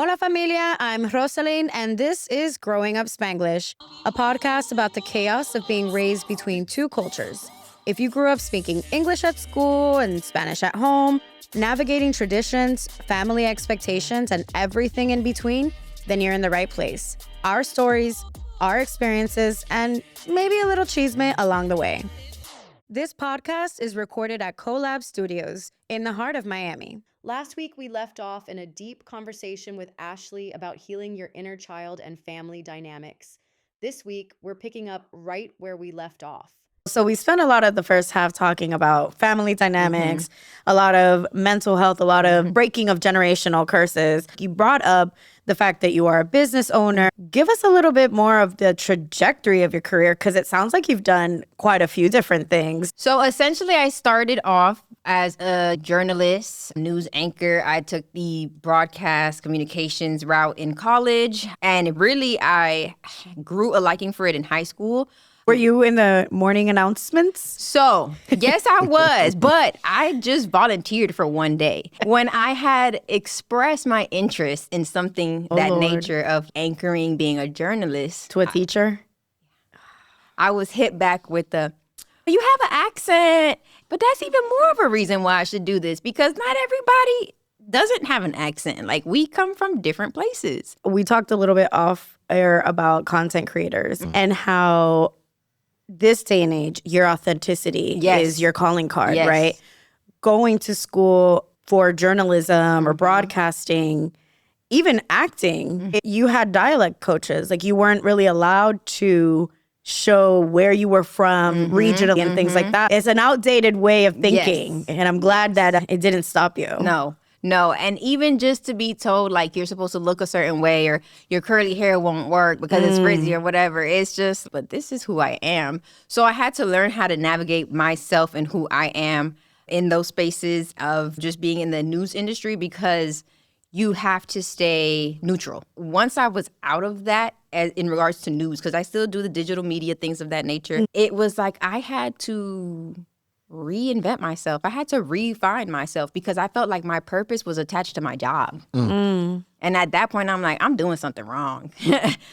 Hola familia, I'm Rosaline, and this is Growing Up Spanglish, a podcast about the chaos of being raised between two cultures. If you grew up speaking English at school and Spanish at home, navigating traditions, family expectations, and everything in between, then you're in the right place. Our stories, our experiences, and maybe a little chisme along the way. This podcast is recorded at Collab Studios in the heart of Miami. Last week, we left off in a deep conversation with Ashley about healing your inner child and family dynamics. This week, we're picking up right where we left off. So we spent a lot of the first half talking about family dynamics, a lot of mental health, a lot of breaking of generational curses. You brought up the fact that you are a business owner. Give us a little bit more of the trajectory of your career, because it sounds like you've done quite a few different things. So essentially, I started off as a journalist, news anchor. I took the broadcast communications route in college, and really I grew a liking for it in high school. Were you in the morning announcements? So, yes, I was, but I just volunteered for one day. When I had expressed my interest in something nature of anchoring, being a journalist. To a teacher? I was hit back with the, you have an accent, but that's even more of a reason why I should do this, because not everybody doesn't have an accent. Like, we come from different places. We talked a little bit off air about content creators and how this day and age, your authenticity is your calling card, right? Going to school for journalism or broadcasting, even acting, you had dialect coaches. Like, you weren't really allowed to show where you were from regionally and things like that. It's an outdated way of thinking. And I'm glad that it didn't stop you. No. And even just to be told, like, you're supposed to look a certain way, or your curly hair won't work because it's frizzy or whatever. It's just, but this is who I am. So I had to learn how to navigate myself and who I am in those spaces of just being in the news industry, because you have to stay neutral. Once I was out of that in regards to news, because I still do the digital media, things of that nature, it was like I had to reinvent myself. I had to refine myself, because I felt like my purpose was attached to my job. And at that point, I'm like, I'm doing something wrong.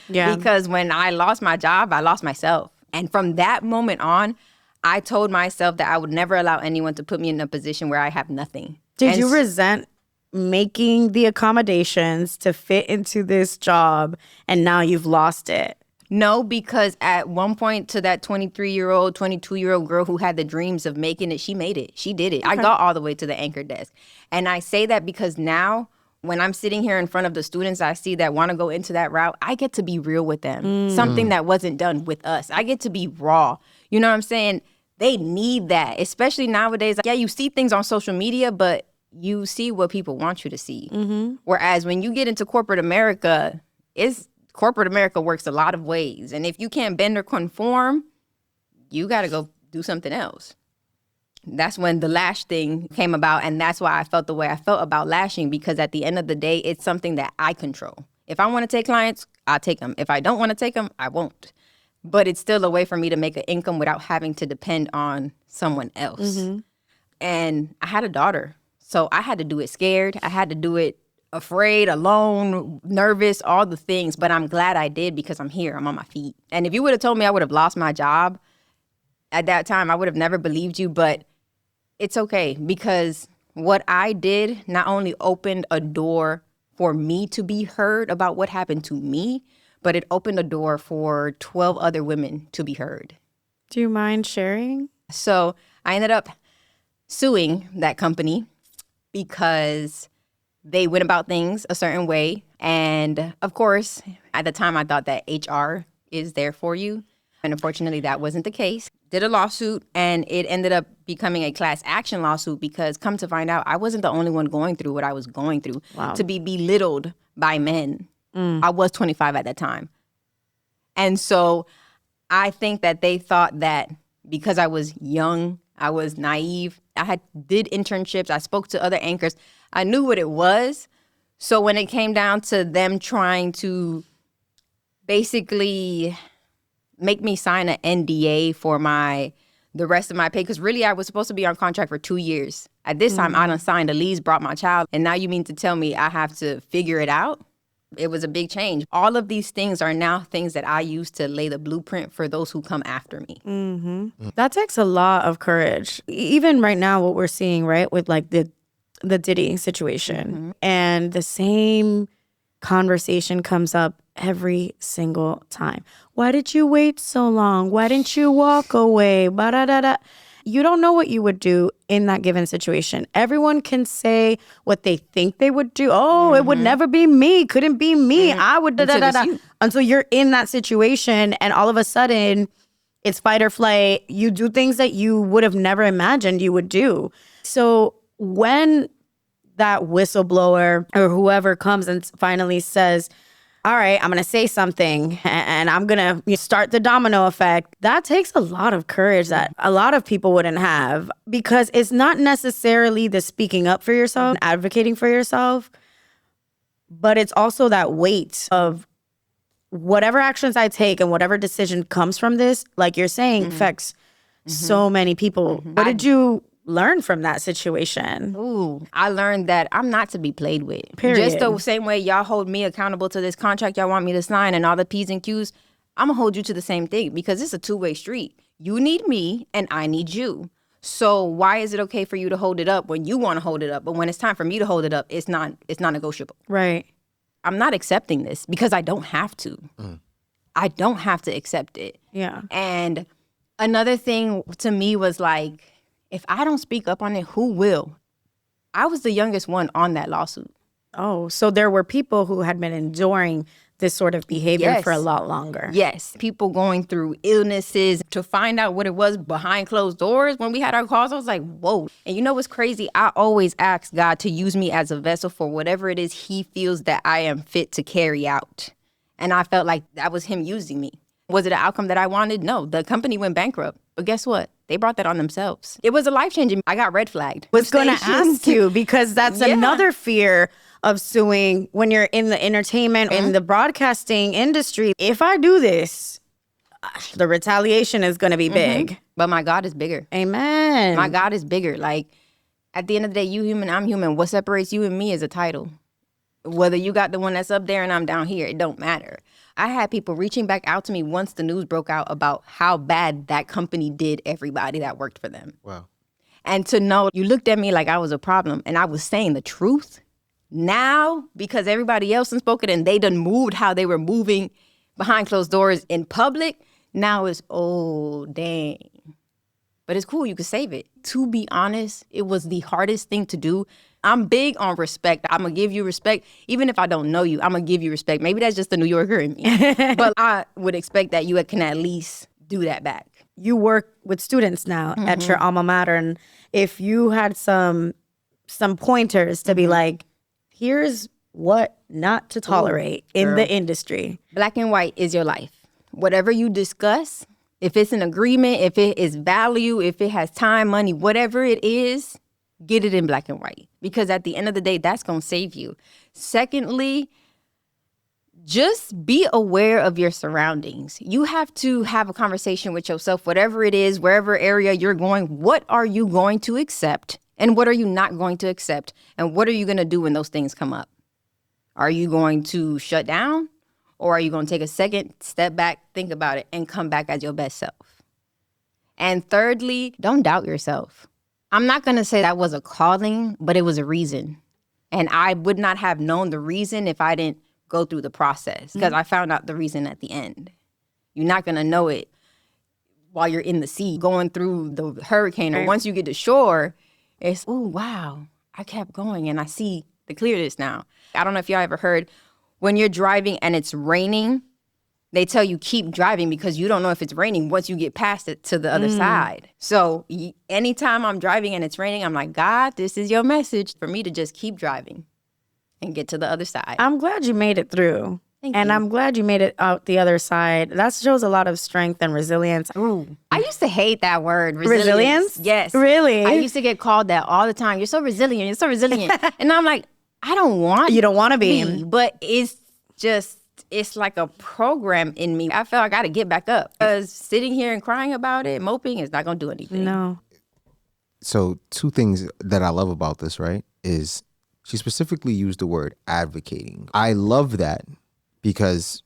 Because when I lost my job, I lost myself. And from that moment on, I told myself that I would never allow anyone to put me in a position where I have nothing. Did you resent making the accommodations to fit into this job, and now you've lost it? No, because at one point, to that 23-year-old, 22-year-old girl who had the dreams of making it, she made it. She did it. I got all the way to the anchor desk. And I say that because now, when I'm sitting here in front of the students I see that want to go into that route, I get to be real with them. Something that wasn't done with us. I get to be raw. You know what I'm saying? They need that, especially nowadays. Yeah, you see things on social media, but you see what people want you to see. Whereas when you get into corporate America, corporate America works a lot of ways. And if you can't bend or conform, you got to go do something else. That's when the lash thing came about. And that's why I felt the way I felt about lashing, because at the end of the day, it's something that I control. If I want to take clients, I'll take them. If I don't want to take them, I won't. But it's still a way for me to make an income without having to depend on someone else. And I had a daughter, so I had to do it scared. I had to do it afraid, alone, nervous, all the things. But I'm glad I did, because I'm here. I'm on my feet. And if you would have told me I would have lost my job at that time, I would have never believed you. But it's okay, because what I did not only opened a door for me to be heard about what happened to me, but it opened a door for 12 other women to be heard. Do you mind sharing? So I ended up suing that company because they went about things a certain way. And of course, at the time, I thought that HR is there for you. And unfortunately, that wasn't the case. Did a lawsuit, and it ended up becoming a class action lawsuit, because come to find out, I wasn't the only one going through what I was going through. To be belittled by men. I was 25 at that time. And so I think that they thought that because I was young, I was naive, did internships, I spoke to other anchors, I knew what it was. So when it came down to them trying to basically make me sign an NDA for the rest of my pay, because really I was supposed to be on contract for 2 years. At this time, I done signed a lease, brought my child, and now you mean to tell me I have to figure it out? It was a big change. All of these things are now things that I use to lay the blueprint for those who come after me. That takes a lot of courage. Even right now, what we're seeing, right, with like the Diddy situation, and the same conversation comes up every single time. Why did you wait so long? Why didn't you walk away? Ba-da-da-da. You don't know what you would do in that given situation. Everyone can say what they think they would do. Oh, it would never be me. Couldn't be me. I would da-da-da-da. Until you're in that situation and all of a sudden it's fight or flight. You do things that you would have never imagined you would do. So when that whistleblower or whoever comes and finally says, all right, I'm going to say something and I'm going to start the domino effect. That takes a lot of courage that a lot of people wouldn't have, because it's not necessarily the speaking up for yourself, advocating for yourself, but it's also that weight of whatever actions I take and whatever decision comes from this, like you're saying, affects so many people. What did you learn from that situation? Ooh, I learned that I'm not to be played with. Period. Just the same way y'all hold me accountable to this contract y'all want me to sign and all the P's and Q's, I'm gonna hold you to the same thing, because it's a two-way street. You need me and I need you. So why is it okay for you to hold it up when you want to hold it up, but when it's time for me to hold it up, it's not negotiable. Right. I'm not accepting this because I don't have to. I don't have to accept it. Yeah. And another thing to me was like, if I don't speak up on it, who will? I was the youngest one on that lawsuit. Oh, so there were people who had been enduring this sort of behavior Yes. for a lot longer. Yes. People going through illnesses to find out what it was behind closed doors. When we had our calls, I was like, whoa. And you know what's crazy? I always ask God to use me as a vessel for whatever it is he feels that I am fit to carry out. And I felt like that was him using me. Was it an outcome that I wanted? No. The company went bankrupt. But guess what? They brought that on themselves. It was a life-changing. I got red flagged. Was going to ask you, because that's another fear of suing when you're in the entertainment, in the broadcasting industry. If I do this, the retaliation is going to be big. But my God is bigger. Amen. My God is bigger. Like, at the end of the day, you human, I'm human. What separates you and me is a title. Whether you got the one that's up there and I'm down here, it don't matter. I had people reaching back out to me once the news broke out about how bad that company did everybody that worked for them. Wow. And to know you looked at me like I was a problem and I was saying the truth. Now, because everybody else done spoken and they done moved how they were moving behind closed doors in public, now it's, oh, dang. But it's cool. You can save it. To be honest, it was the hardest thing to do. I'm big on respect. I'm going to give you respect. Even if I don't know you, I'm going to give you respect. Maybe that's just the New Yorker in me. But I would expect that you can at least do that back. You work with students now at your alma mater. And if you had some pointers to be like, here's what not to tolerate in the industry. Black and white is your life. Whatever you discuss, if it's an agreement, if it is value, if it has time, money, whatever it is, get it in black and white. Because at the end of the day, that's going to save you. Secondly, just be aware of your surroundings. You have to have a conversation with yourself, whatever it is, wherever area you're going. What are you going to accept? And what are you not going to accept? And what are you going to do when those things come up? Are you going to shut down? Or are you going to take a second, step back, think about it, and come back as your best self? And thirdly, don't doubt yourself. I'm not going to say that was a calling, but it was a reason. And I would not have known the reason if I didn't go through the process, because I found out the reason at the end. You're not going to know it while you're in the sea going through the hurricane. Or once you get to shore, it's, oh, wow, I kept going and I see the clearness now. I don't know if y'all ever heard, when you're driving and it's raining, they tell you keep driving because you don't know if it's raining once you get past it to the other side. So anytime I'm driving and it's raining, I'm like, God, this is your message for me to just keep driving and get to the other side. I'm glad you made it through. Thank and you. I'm glad you made it out the other side. That shows a lot of strength and resilience. I used to hate that word, Resilience? Yes. Really? I used to get called that all the time. You're so resilient. You're so resilient. And I'm like, I don't want You don't want to be. but it's just, it's like a program in me. I feel I got to get back up, because sitting here and crying about it, moping, is not going to do anything. No. So two things that I love about this, right, is she specifically used the word advocating. I love that because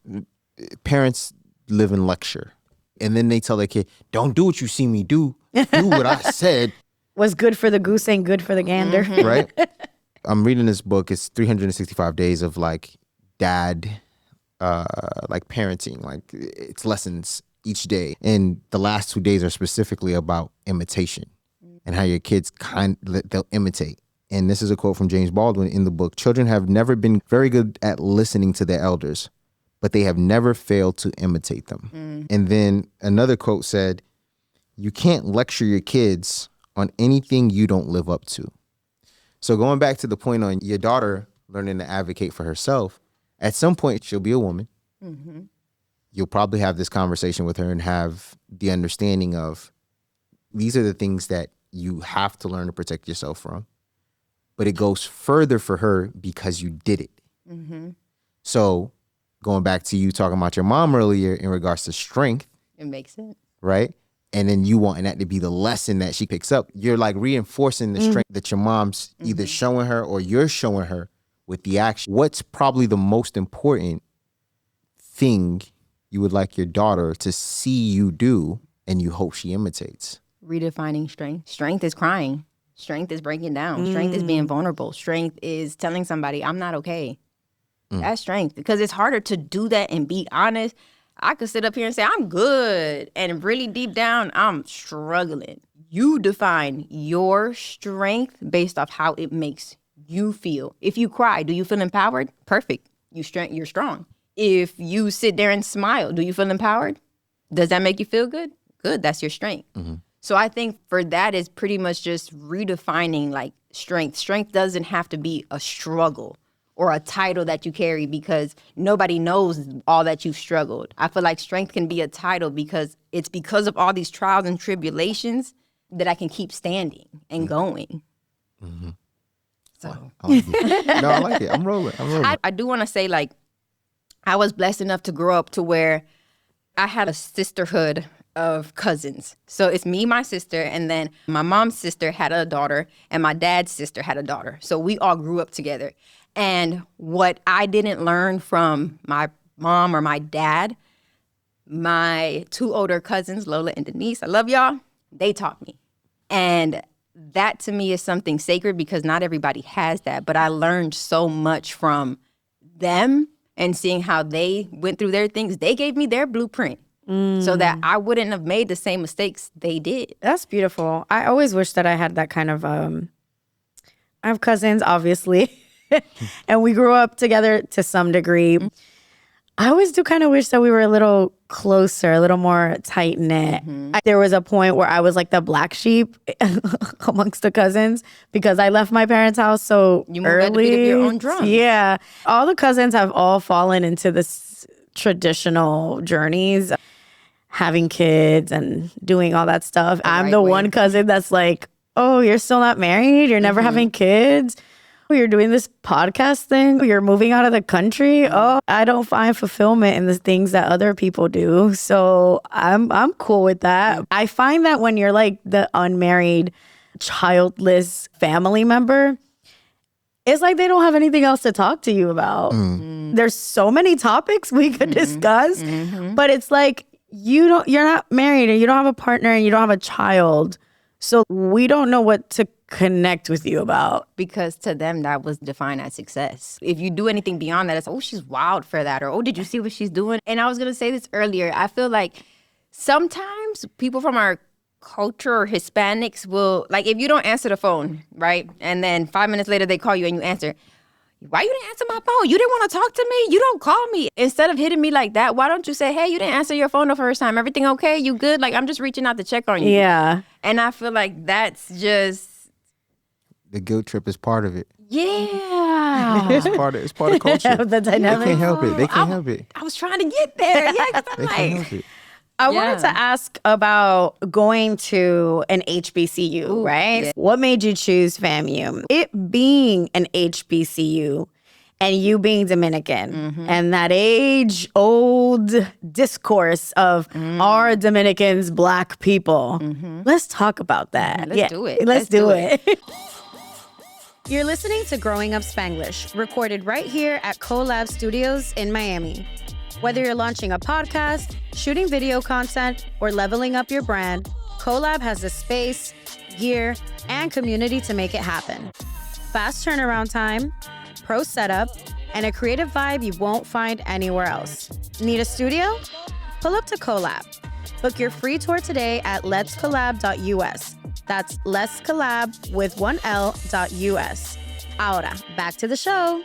parents live in lecture. And then they tell their kid, don't do what you see me do. Do what I said. What's good for the goose ain't good for the gander. Right? I'm reading this book. It's 365 days of like dad, like parenting. Like it's lessons each day. And the last 2 days are specifically about imitation and how your kids they'll imitate. And this is a quote from James Baldwin in the book. Children have never been very good at listening to their elders, but they have never failed to imitate them. And then another quote said, you can't lecture your kids on anything you don't live up to. So going back to the point on your daughter learning to advocate for herself, at some point she'll be a woman. You'll probably have this conversation with her and have the understanding of these are the things that you have to learn to protect yourself from. But it goes further for her because you did it. So going back to you talking about your mom earlier in regards to strength. It makes sense. Right? And then you wanting that to be the lesson that she picks up. You're like reinforcing the strength that your mom's either showing her or you're showing her with the action. What's probably the most important thing you would like your daughter to see you do and you hope she imitates? Redefining strength. Strength is crying. Strength is breaking down. Strength is being vulnerable. Strength is telling somebody, I'm not okay. That's strength. Because it's harder to do that and be honest. I could sit up here and say, I'm good. And really deep down, I'm struggling. You define your strength based off how it makes you feel. If you cry, do you feel empowered? Perfect. You're strong. If you sit there and smile, do you feel empowered? Does that make you feel good? Good. That's your strength. So I think for that is pretty much just redefining like strength. Strength doesn't have to be a struggle or a title that you carry because nobody knows all that you've struggled. I feel like strength can be a title because it's because of all these trials and tribulations that I can keep standing and going. So I like it. No, I like it. I'm rolling. I do want to say, like, I was blessed enough to grow up to where I had a sisterhood of cousins. So it's me, my sister, and then my mom's sister had a daughter, and my dad's sister had a daughter. So we all grew up together. And what I didn't learn from my mom or my dad, my two older cousins, Lola and Denise, I love y'all, they taught me. And that to me is something sacred because not everybody has that. But I learned so much from them and seeing how they went through their things. They gave me their blueprint so that I wouldn't have made the same mistakes they did. That's beautiful. I always wish that I had that kind of, I have cousins, obviously, and we grew up together to some degree. I always do kind of wish that we were a little closer, a little more tight-knit. There was a point where I was like the black sheep amongst the cousins because I left my parents' house so You moved early. at the beat of your own drum. Yeah. All the cousins have all fallen into this traditional journeys, having kids and doing all that stuff. I'm right the way. one cousin that's like, oh, you're still not married? You're never having kids? Oh, you're doing this podcast thing? You're moving out of the country? Oh, I don't find fulfillment in the things that other people do. So I'm cool with that. I find that when you're like the unmarried, childless family member, it's like they don't have anything else to talk to you about. There's so many topics we could discuss, but it's like you're not married and you don't have a partner and you don't have a child. So we don't know what to connect with you about. Because to them, that was defined as success. If you do anything beyond that, it's, oh, she's wild for that. Or, oh, did you see what she's doing? And I was going to say this earlier. I feel like sometimes people from our culture or Hispanics will, like, if you don't answer the phone, right? And then 5 minutes later, they call you and you answer. Why you didn't answer my phone? You didn't want to talk to me? You don't call me. Instead of hitting me like that, why don't you say, hey, you didn't answer your phone the first time. Everything okay? You good? Like, I'm just reaching out to check on you. Yeah. And I feel like that's just... The guilt trip is part of it. Yeah. It's part of culture. The They dynamic. can't help it. They can't help it. I was trying to get there. Yeah, 'cause They I'm can't like... help it. I wanted to ask about going to an HBCU, right? yeah. What made you choose FAMU? It being an HBCU and you being Dominican and that age-old discourse of are Dominicans Black people? Let's talk about that. Let's do it. Let's do it. You're listening to Growing Up Spanglish, recorded right here at CoLab Studios in Miami. Whether you're launching a podcast, shooting video content, or leveling up your brand, CoLab has the space, gear, and community to make it happen. Fast turnaround time, pro setup, and a creative vibe you won't find anywhere else. Need a studio? Pull up to CoLab. Book your free tour today at letscollab.us. That's Let's Collab with 1L.us. Ahora, back to the show.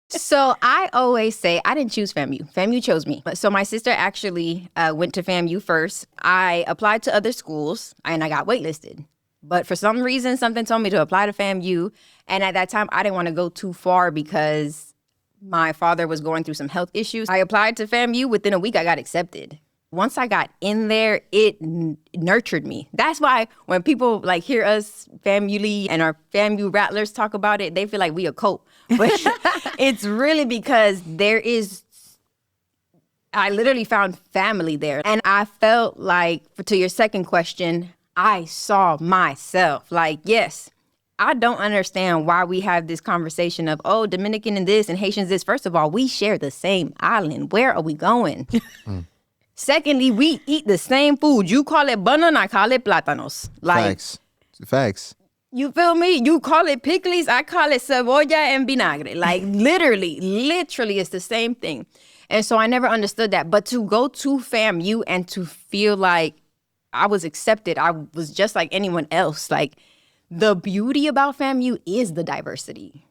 So I always say I didn't choose FAMU. FAMU chose me. So my sister actually went to FAMU first. I applied to other schools and I got waitlisted. But for some reason, something told me to apply to FAMU. And at that time, I didn't want to go too far because my father was going through some health issues. I applied to FAMU. Within a week, I got accepted. Once I got in there, it nurtured me. That's why when people like hear us family and our FAMU rattlers talk about it, they feel like we a cult. But it's really because I literally found family there. And I felt like, to your second question, I saw myself. Like, yes, I don't understand why we have this conversation of, oh, Dominican and this and Haitians this. First of all, we share the same island. Where are we going? Secondly, we eat the same food. You call it banana, I call it plátanos. Like, Facts. You feel me? You call it pickles, I call it cebolla and vinagre. Like, literally, it's the same thing. And so I never understood that. But to go to FAMU and to feel like I was accepted, I was just like anyone else. Like, the beauty about FAMU is the diversity.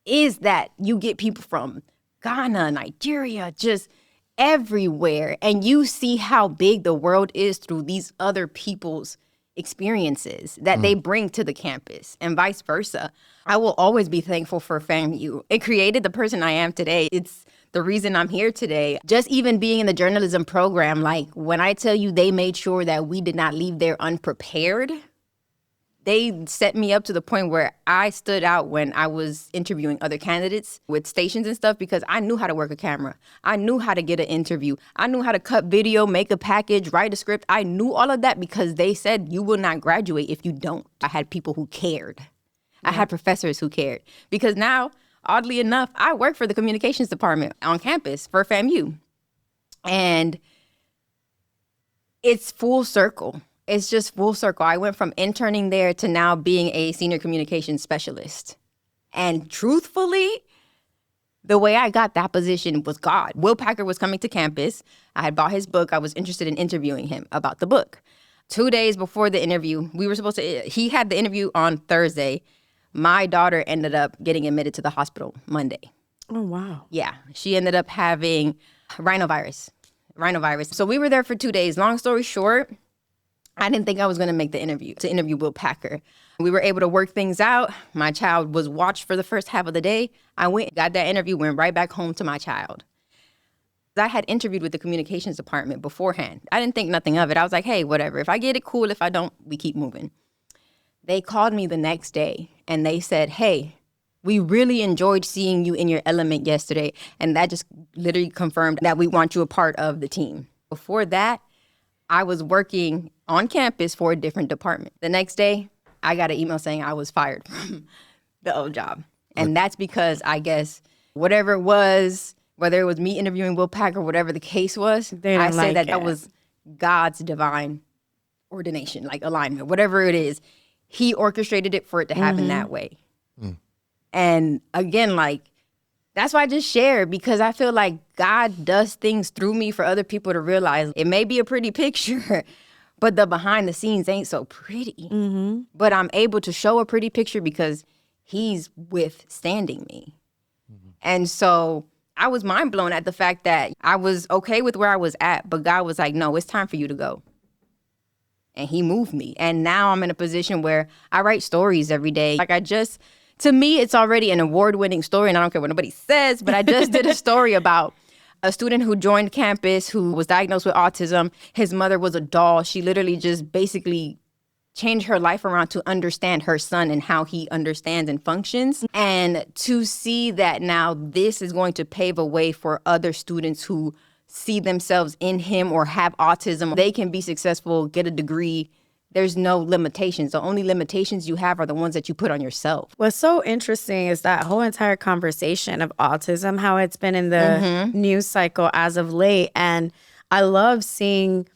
Is that you get people from Ghana, Nigeria, just everywhere. And you see how big the world is through these other people's experiences that they bring to the campus and vice versa. I will always be thankful for FAMU. It created the person I am today. It's the reason I'm here today. Just even being in the journalism program, like when I tell you they made sure that we did not leave there unprepared, they set me up to the point where I stood out when I was interviewing other candidates with stations and stuff because I knew how to work a camera. I knew how to get an interview. I knew how to cut video, make a package, write a script. I knew all of that because they said you will not graduate if you don't. I had people who cared. I had professors who cared. Because now, oddly enough, I work for the communications department on campus for FAMU. And it's full circle. It's just full circle. I went from interning there to now being a senior communications specialist. And truthfully, the way I got that position was God. Will Packer was coming to campus. I had bought his book. I was interested in interviewing him about the book. 2 days before the interview, he had the interview on Thursday. My daughter ended up getting admitted to the hospital Monday. Oh, wow. Yeah. She ended up having rhinovirus. So we were there for 2 days. Long story short, I didn't think I was going to make the interview, to interview Will Packer. We were able to work things out. My child was watched for the first half of the day. I got that interview, went right back home to my child. I had interviewed with the communications department beforehand. I didn't think nothing of it. I was like, hey, whatever. If I get it, cool. If I don't, we keep moving. They called me the next day and they said, hey, we really enjoyed seeing you in your element yesterday. And that just literally confirmed that we want you a part of the team. Before that, I was working on campus for a different department. The next day, I got an email saying I was fired from the old job. And that's because I guess whatever it was, whether it was me interviewing Will Packer, whatever the case was, I say that was God's divine ordination, like alignment, whatever it is. He orchestrated it for it to happen that way. And again, like, that's why I just share, because I feel like God does things through me for other people to realize it may be a pretty picture, but the behind the scenes ain't so pretty. But I'm able to show a pretty picture because he's withstanding me. And so I was mind blown at the fact that I was okay with where I was at, but God was like, no, it's time for you to go. And he moved me. And now I'm in a position where I write stories every day. To me, it's already an award-winning story, and I don't care what nobody says, but I just did a story about a student who joined campus who was diagnosed with autism. His mother was a doll. She literally just basically changed her life around to understand her son and how he understands and functions. And to see that now this is going to pave a way for other students who see themselves in him or have autism. They can be successful, get a degree, there's no limitations. The only limitations you have are the ones that you put on yourself. What's so interesting is that whole entire conversation of autism, how it's been in the news cycle as of late. And I love seeing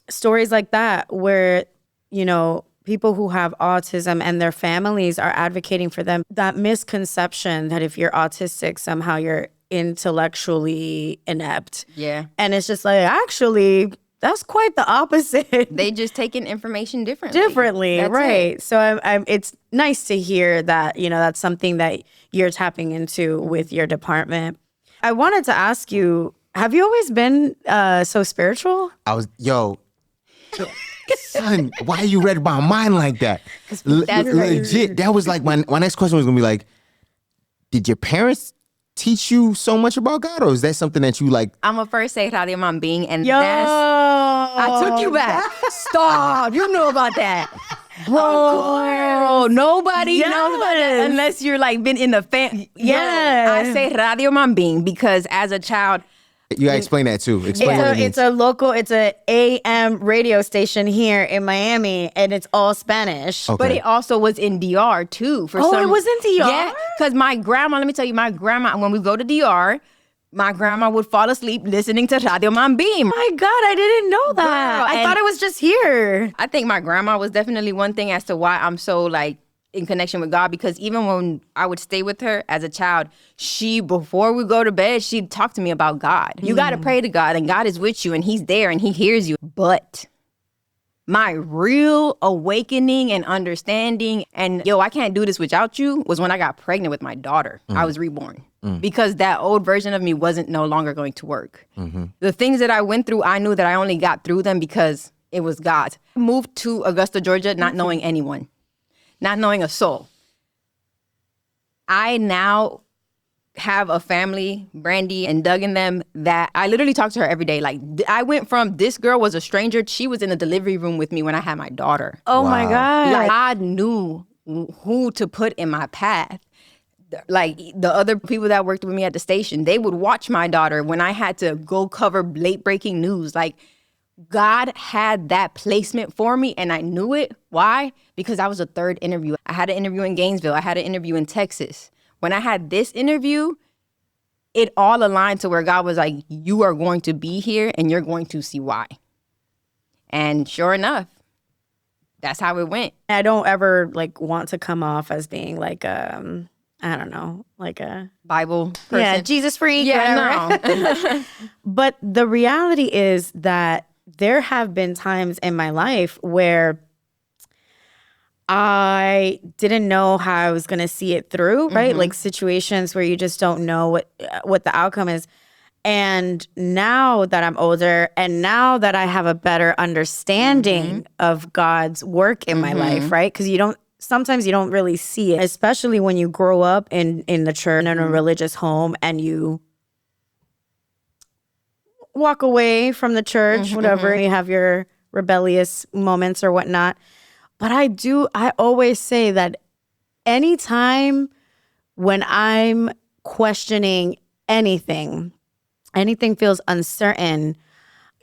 stories like that where, you know, people who have autism and their families are advocating for them. That misconception that if you're autistic, somehow you're intellectually inept. Yeah. And it's just like, actually, that's quite the opposite. They just take in information differently. That's right. it. So it's nice to hear that, you know, that's something that you're tapping into with your department. I wanted to ask you, have you always been so spiritual? Son, why you read my mind like that? Legit. That was like, my next question was going to be like, did your parents teach you so much about God, or is that something that you like? I'm gonna first say Radio Mambing, and Yo, I took you back. Stop. You know about that. Bro, nobody knows about that unless you're like been in the fan. Yeah. I say Radio Mambing because as a child, You gotta explain that too. Explain what it means. It's a AM radio station here in Miami, and it's all Spanish. Okay. but it also was in DR too. It was in DR? Yeah, because my grandma, let me tell you, my grandma, when we go to DR, my grandma would fall asleep listening to Radio Mambim. My God, I didn't know that. Girl, I and thought it was just here. I think my grandma was definitely one thing as to why I'm so like in connection with God, because even when I would stay with her as a child, before we go to bed, she'd talk to me about God. You got to pray to God, and God is with you, and he's there, and he hears you. But my real awakening and understanding, and I can't do this without you, was when I got pregnant with my daughter. I was reborn. Because that old version of me wasn't no longer going to work. The things that I went through, I knew that I only got through them because it was God. I moved to Augusta, Georgia, not knowing anyone. Not knowing a soul. I now have a family, Brandy and Doug and them, that I literally talk to her every day. Like, I went from this girl was a stranger. She was in the delivery room with me when I had my daughter. Oh my God. Like, I knew who to put in my path. Like, the other people that worked with me at the station, they would watch my daughter when I had to go cover late breaking news. Like, God had that placement for me, and I knew it. Why? Because I was a third interview. I had an interview in Gainesville. I had an interview in Texas. When I had this interview, it all aligned to where God was like, you are going to be here, and you're going to see why. And sure enough, that's how it went. I don't ever like want to come off as being like I don't know, like a Bible person. Yeah, Jesus freak. Yeah, no. But the reality is that there have been times in my life where I didn't know how I was going to see it through, right? Like situations where you just don't know what the outcome is. And now that I'm older and now that I have a better understanding of God's work in my life, right? Because sometimes you don't really see it, especially when you grow up in the church, in a religious home, and you walk away from the church, whatever, you have your rebellious moments or whatnot. But I always say that anytime when I'm questioning anything feels uncertain,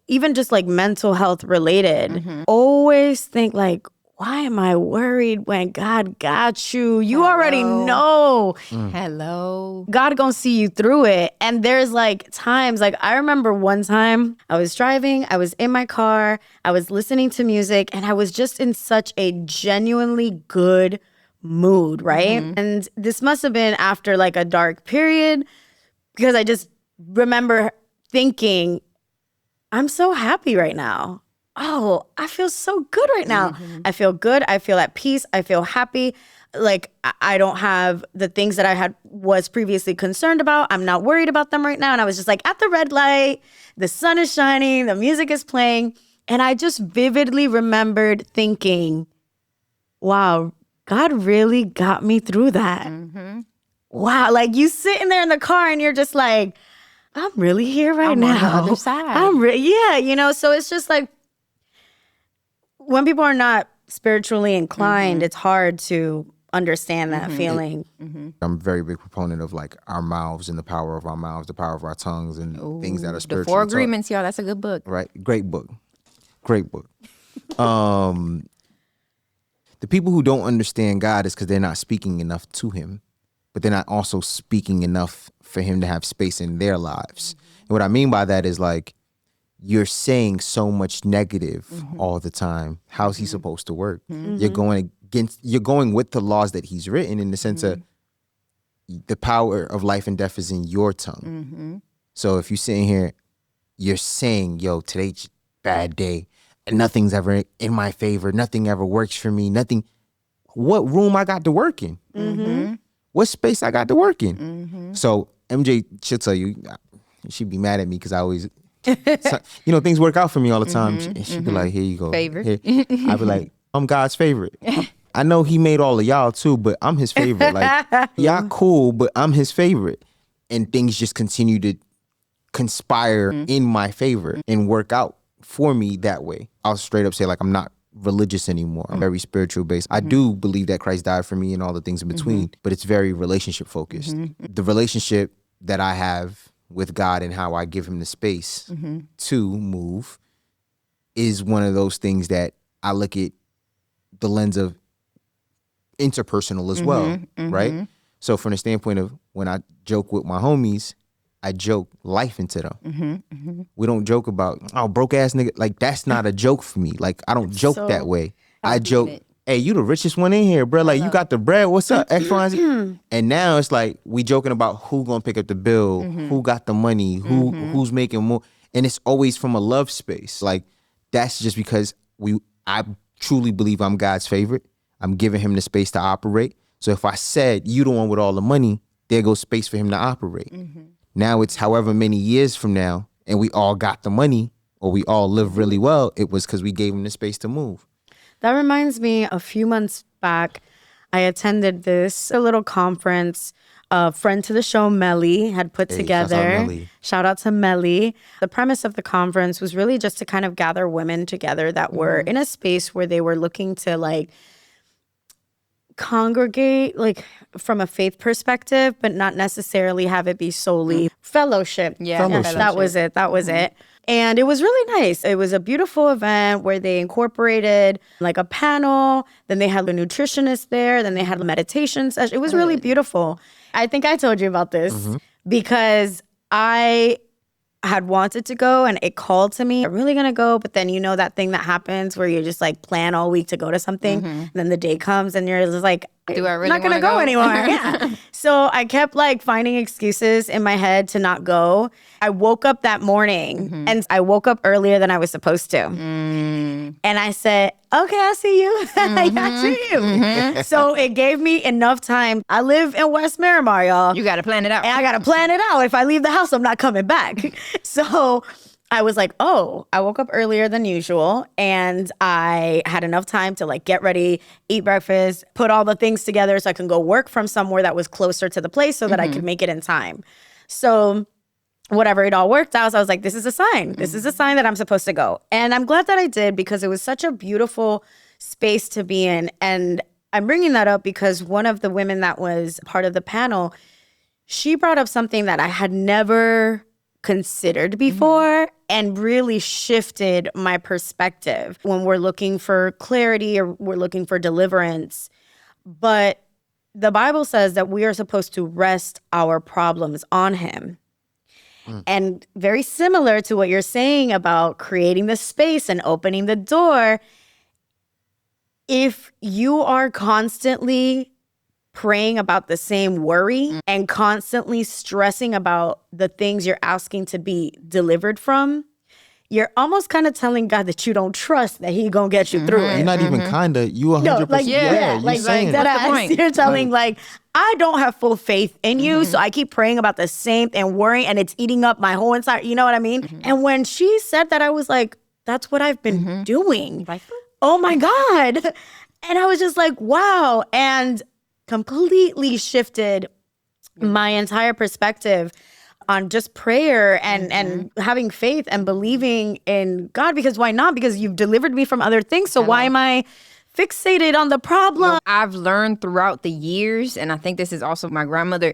even just like mental health related, always think like, why am I worried when God got you? You already know. Hello. God gonna see you through it. And there's like times, like I remember one time I was driving, I was in my car, I was listening to music, and I was just in such a genuinely good mood, right? And this must have been after like a dark period, because I just remember thinking, I'm so happy right now. Oh, I feel so good right now. I feel good. I feel at peace. I feel happy. Like I don't have the things that I was previously concerned about. I'm not worried about them right now. And I was just like at the red light, the sun is shining, the music is playing. And I just vividly remembered thinking, wow, God really got me through that. Wow. Like you sitting there in the car and you're just like, I'm really here right now. On the other side. So it's just like, when people are not spiritually inclined, it's hard to understand that feeling. I'm a very big proponent of like our mouths and the power of our mouths, the power of our tongues, and things that are spiritual. The 4 Agreements, y'all. That's a good book. Right, great book. The people who don't understand God is because they're not speaking enough to him, but they're not also speaking enough for him to have space in their lives. And what I mean by that is like, you're saying so much negative all the time. How's he supposed to work? You're going with the laws that he's written in the sense of the power of life and death is in your tongue. So if you're sitting here, you're saying, yo, today's bad day. Nothing's ever in my favor. Nothing ever works for me. Nothing. What room I got to work in? What space I got to work in? So MJ, she'll tell you, she'd be mad at me because I always, things work out for me all the time. She'd be like, here you go. Favorite. Here. I'd be like, I'm God's favorite. I know he made all of y'all too, but I'm his favorite. Like, y'all cool, but I'm his favorite. And things just continue to conspire in my favor and work out for me that way. I'll straight up say, like, I'm not religious anymore. I'm very spiritual based. I do believe that Christ died for me and all the things in between, but it's very relationship focused. The relationship that I have with God and how I give him the space to move is one of those things that I look at the lens of interpersonal as well, right? So from the standpoint of when I joke with my homies, I joke life into them. We don't joke about, oh, broke ass nigga. Like, that's not a joke for me. Like, I don't joke that way. I joke, hey, you the richest one in here, bro. Like, you got the bread. What's up? X, Y, and Z. And now it's like we joking about who gonna pick up the bill, who got the money, who's making more. And it's always from a love space. Like, that's just because I truly believe I'm God's favorite. I'm giving him the space to operate. So if I said, you the one with all the money, there goes space for him to operate. Now it's however many years from now, and we all got the money, or we all live really well, it was because we gave him the space to move. That reminds me, a few months back, I attended a little conference. A friend to the show, Melly, had put together. Shout out to Melly. The premise of the conference was really just to kind of gather women together that were in a space where they were looking to like congregate like from a faith perspective, but not necessarily have it be solely fellowship. Fellowship. That was it. And it was really nice. It was a beautiful event where they incorporated like a panel. Then they had a nutritionist there. Then they had a meditation session. It was really beautiful. I think I told you about this because I had wanted to go and it called to me. I'm really going to go. But then you know that thing that happens where you just like plan all week to go to something. And then the day comes and you're just like, do I really not going to go anymore. Yeah. So I kept like finding excuses in my head to not go. I woke up that morning and I woke up earlier than I was supposed to. And I said, okay, I see you. I see you. So it gave me enough time. I live in West Miramar, y'all. You got to plan it out. And I got to plan it out. If I leave the house, I'm not coming back. So I was like, oh, I woke up earlier than usual and I had enough time to like get ready, eat breakfast, put all the things together so I can go work from somewhere that was closer to the place so that I could make it in time. So whatever, it all worked out. So I was like, this is a sign. This is a sign that I'm supposed to go. And I'm glad that I did because it was such a beautiful space to be in. And I'm bringing that up because one of the women that was part of the panel, she brought up something that I had never considered before and really shifted my perspective when we're looking for clarity or we're looking for deliverance. But the Bible says that we are supposed to rest our problems on him. And very similar to what you're saying about creating the space and opening the door, if you are constantly praying about the same worry and constantly stressing about the things you're asking to be delivered from, you're almost kind of telling God that you don't trust that he gonna get you through it. You're not even kinda, you 100%. No, like, you're saying that What's the point? you're telling like, I don't have full faith in you, so I keep praying about the same and worrying, and it's eating up my whole entire, you know what I mean? And when she said that, I was like, that's what I've been doing. Oh my God. And I was just like, wow. And completely shifted my entire perspective on just prayer and having faith and believing in God. Because why not? Because you've delivered me from other things. So why am I fixated on the problem? I've learned throughout the years, and I think this is also my grandmother,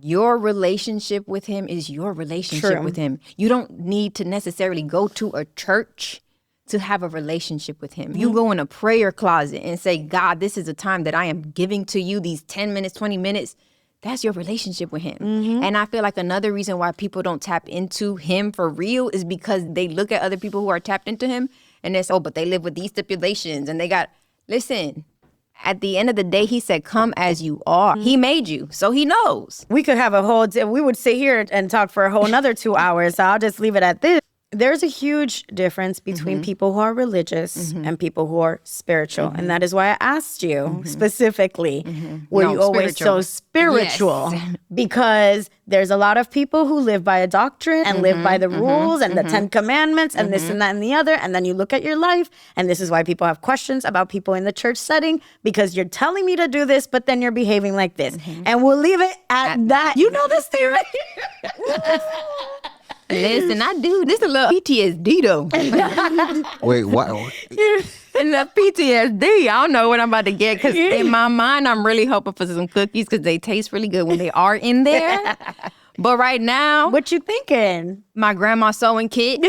your relationship with him is your relationship with him. You don't need to necessarily go to a church to have a relationship with him. You go in a prayer closet and say, God, this is a time that I am giving to you, these 10 minutes, 20 minutes. That's your relationship with him. And I feel like another reason why people don't tap into him for real is because they look at other people who are tapped into him and they say, oh, but they live with these stipulations and they got, listen, at the end of the day, he said, come as you are. He made you, so he knows. We could have a whole, we would sit here and talk for a whole another 2 hours. So I'll just leave it at this. There's a huge difference between people who are religious and people who are spiritual. And that is why I asked you specifically, were you always so spiritual? Yes. Because there's a lot of people who live by a doctrine and live by the rules and the 10 commandments and this and that and the other. And then you look at your life. And this is why people have questions about people in the church setting, because you're telling me to do this, but then you're behaving like this. And we'll leave it at that. You know this thing right here. Listen, I do. This is a little PTSD though. Wait, what? And the PTSD, I don't know what I'm about to get because in my mind, I'm really hoping for some cookies because they taste really good when they are in there. But right now, What you thinking? my grandma sewing kit,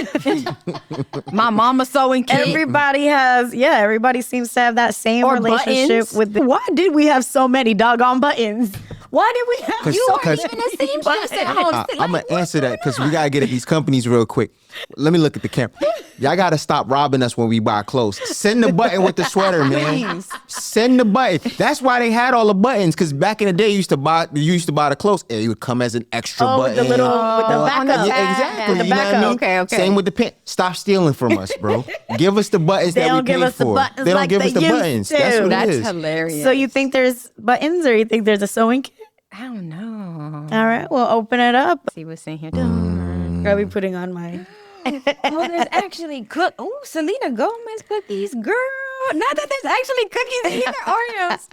my mama sewing kit. Everybody seems to have that same Or relationship buttons. with why did we have so many doggone buttons? Why did we have You so aren't many even a seamstress at home. I'm going to answer that because we got to get at these companies real quick. Let me look at the camera. Y'all got to stop robbing us when we buy clothes. Send the button with the sweater, man. Send the button. That's why they had all the buttons, because back in the day, you used to buy the clothes and it would come as an extra button. with the backup. Yeah, exactly. The You know what I backup. mean? Okay. Same with the pen. Stop stealing from us, bro. Give us the buttons They that we don't give paid us the for. buttons They don't like give they us the used buttons. to. That's what it That's is. hilarious. So you think there's buttons or you think there's a sewing kit? I don't know. All right, we'll open it up. See what's in here. I'll be putting on my Oh, there's actually Selena Gomez cookies, girl. Not that there's actually cookies in here, Oreos.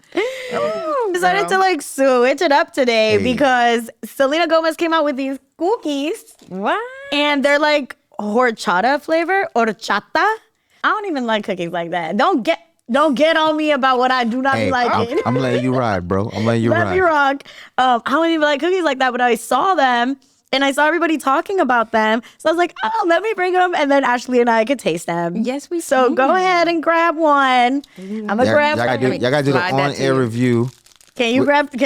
Oh, decided to like switch it up today Hey. because Selena Gomez came out with these cookies. What? And they're like horchata flavor, horchata. I don't even like cookies like that. Don't get on me about what I do not Hey, like. I'm letting you ride, bro. I'm letting you Let me ride. rock. I don't even like cookies like that, but I saw them and I saw everybody talking about them. So I was like, oh, let me bring them. And then Ashley and I could taste them. Yes, we So can. go ahead and grab one. I'm going to grab Y'all one. gotta do the Slide that to on-air you. review. Can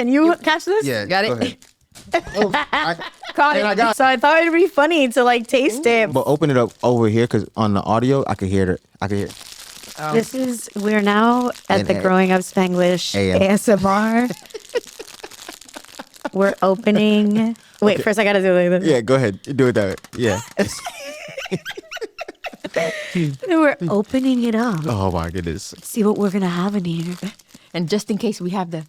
you catch this? Yeah, Got go it? ahead. Caught And I it. got, So I thought it'd be funny to like taste it. but open it up over here because on the audio I could hear it. I could hear it. We're now at And the Growing Up Spanglish AM. ASMR. We're opening. Wait, first I gotta do like this. Yeah, go ahead. Do it that way. Yeah. We're opening it up. Oh my goodness. See what we're gonna have in here. And just in case we have the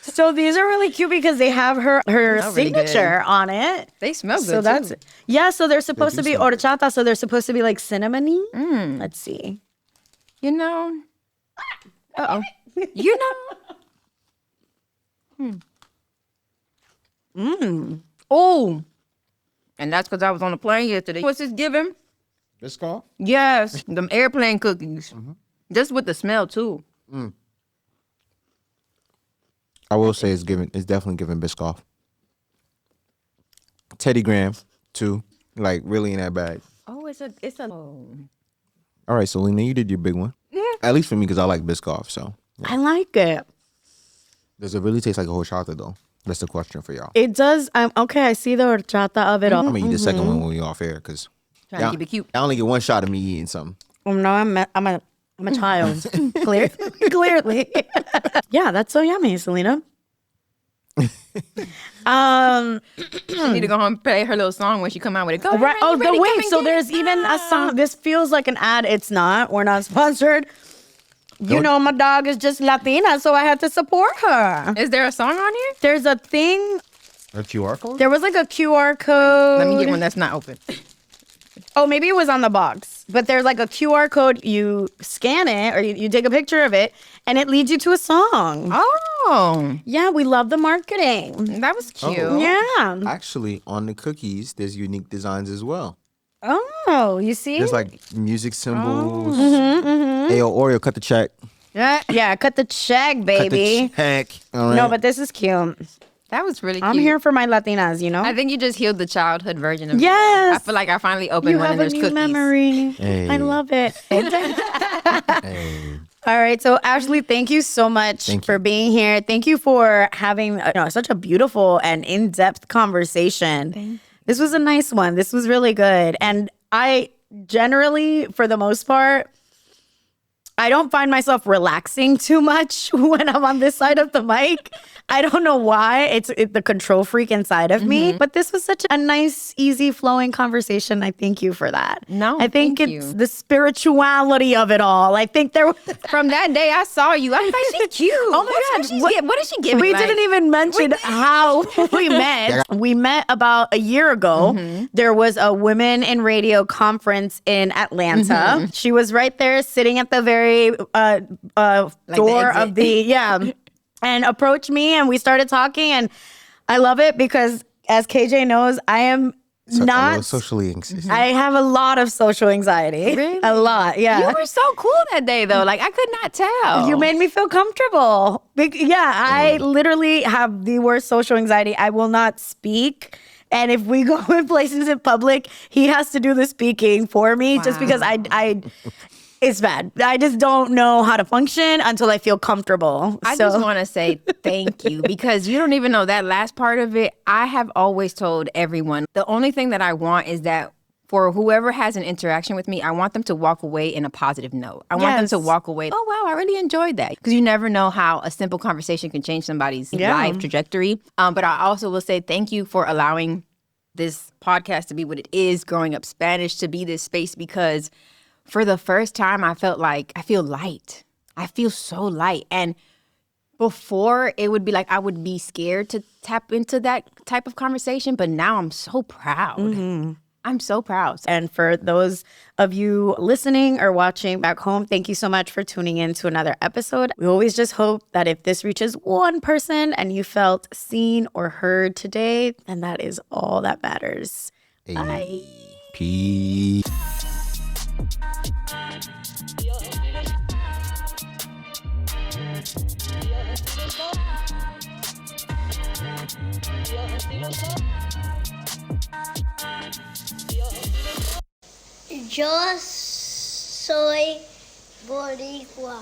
So these are really cute because they have her Smell really signature on it. they smell good. So that's too. So they're supposed to be smell horchata, so they're supposed to be like cinnamony. Let's see. You know. Uh-oh. You know. Oh. And that's because I was on the plane yesterday. What's this giving? This call? Yes. Them airplane cookies. Just with the smell too. I will say it's definitely giving Biscoff. Teddy Graham, too. Like really in that bag. Oh, it's a All right, Selena, you did your big one. Yeah. At least for me, because I like Biscoff. So I like it. does it really taste like a horchata though? That's the question for y'all. It does. Okay, I see the horchata of it all. I'm gonna eat the second one when we off air because Trying to keep it cute. I only get one shot of me eating something. Oh, no, I'm a child. Clearly. Yeah, that's so yummy, Selena. She need to go home and play her little song when she come out with it. Go Right. Oh, ready, no, wait. come and So get there's it even a now. song. This feels like an ad. It's not. We're not sponsored. You know, my dog is just Latina, so I had to support her. Is there a song on here? There's a thing. A QR code? There was like a QR code. Let me get one that's not open. Oh, maybe it was on the box. But there's like a QR code. You scan it or you take a picture of it and it leads you to a song. Oh, Yeah, we love the marketing. that was cute. Oh. Yeah. Actually, on the cookies, there's unique designs as well. Oh, you see? There's like music symbols. Mm-hmm, Hey, yo, Oreo, cut the check. Yeah, cut the check, Cut baby. the check. All right. No, but this is cute. That was really cute. I'm here for my Latinas, you know? I think you just healed the childhood version of me. Yes. I feel like I finally opened You one have and a there's new cookies. memory. Hey. I love it. Hey. All right. So, Ashley, thank you so much for being here. Thank you for having such a beautiful and in-depth conversation. This was a nice one. This was really good. And I generally, for the most part, I don't find myself relaxing too much when I'm on this side of the mic. I don't know why. It's the control freak inside of me. But this was such a nice, easy, flowing conversation. I thank you for that. No, I think thank it's you. the spirituality of it all. I think there was... From that day I saw you, I was like, she's cute. Oh my God. What is she giving? We Like, didn't even mention how we met. We met about a year ago. There was a Women in Radio conference in Atlanta. She was right there sitting at the very door exit. of the, and approached me and we started talking. And I love it because, as KJ knows, I am A little not... socially anxious. I have a lot of social anxiety. Really? A lot, yeah. You were so cool that day, though. Like, I could not tell. You made me feel comfortable. I literally have the worst social anxiety. I will not speak. And if we go in places in public, he has to do the speaking for me just because I it's bad. I just don't know how to function until I feel comfortable. I just want to say thank you because you don't even know that last part of it. I have always told everyone the only thing that I want is that for whoever has an interaction with me, I want them to walk away in a positive note. I want them to walk away, oh, wow, I really enjoyed that. Because you never know how a simple conversation can change somebody's life trajectory. But I also will say thank you for allowing this podcast to be what it is, Growing Up Spanish, to be this space because for the first time, I felt like I feel light. I feel so light. And before, it would be like I would be scared to tap into that type of conversation. But now I'm so proud. I'm so proud. And for those of you listening or watching back home, thank you so much for tuning in to another episode. We always just hope that if this reaches one person and you felt seen or heard today, then that is all that matters. Hey. Bye. Peace. Yo soy boricua.